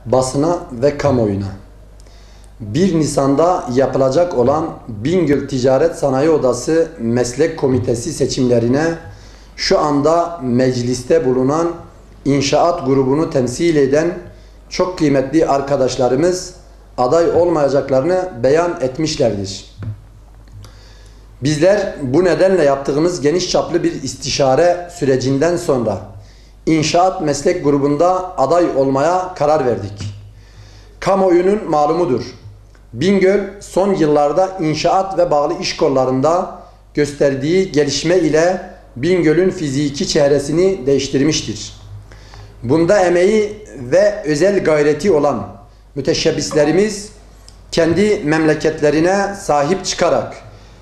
basına ve kamuoyuna. 1 Nisan'da yapılacak olan Bingöl Ticaret Sanayi Odası Meslek Komitesi seçimlerine şu anda mecliste bulunan inşaat grubunu temsil eden çok kıymetli arkadaşlarımız aday olmayacaklarını beyan etmişlerdir. Bizler bu nedenle yaptığımız geniş çaplı bir istişare sürecinden sonra inşaat meslek grubunda aday olmaya karar verdik. Kamuoyunun malumudur. Bingöl son yıllarda inşaat ve bağlı iş kollarında gösterdiği gelişme ile Bingöl'ün fiziki çehresini değiştirmiştir. Bunda emeği ve özel gayreti olan müteşebbislerimiz kendi memleketlerine sahip çıkarak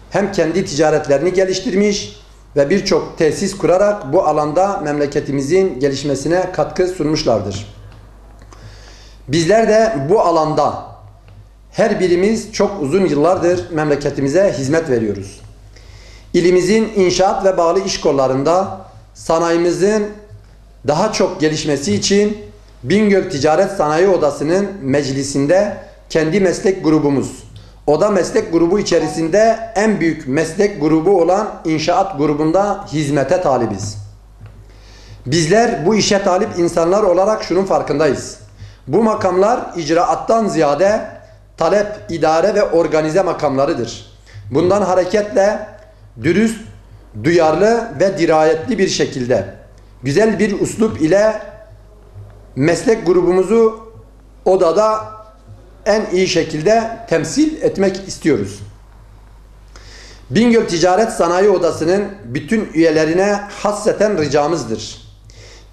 hem kendi ticaretlerini geliştirmiş ve birçok tesis kurarak bu alanda memleketimizin gelişmesine katkı sunmuşlardır. Bizler de bu alanda her birimiz çok uzun yıllardır memleketimize hizmet veriyoruz. İlimizin inşaat ve bağlı iş kollarında sanayimizin daha çok gelişmesi için Bingöl Ticaret Sanayi Odası'nın meclisinde kendi meslek grubumuz, oda meslek grubu içerisinde en büyük meslek grubu olan inşaat grubunda hizmete talibiz. Bizler bu işe talip insanlar olarak şunun farkındayız. Bu makamlar icraattan ziyade talep, idare ve organize makamlarıdır. Bundan hareketle dürüst, duyarlı ve dirayetli bir şekilde güzel bir üslup ile meslek grubumuzu odada en iyi şekilde temsil etmek istiyoruz. Bingöl Ticaret Sanayi Odası'nın bütün üyelerine hasseten ricamızdır.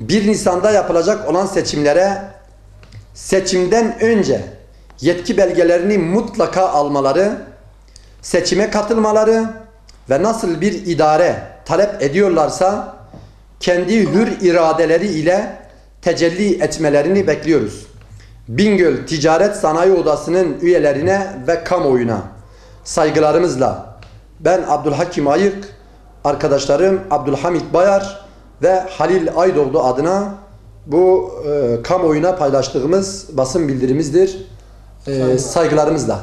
1 Nisan'da yapılacak olan seçimden önce yetki belgelerini mutlaka almaları, seçime katılmaları ve nasıl bir idare talep ediyorlarsa kendi hür iradeleri ile tecelli etmelerini bekliyoruz. Bingöl Ticaret Sanayi Odası'nın üyelerine ve kamuoyuna saygılarımızla ben Abdülhakim Ayık, arkadaşlarım Abdülhamit Bayar ve Halil Aydoğdu adına bu kamuoyuna paylaştığımız basın bildirimizdir. Saygılarımızla.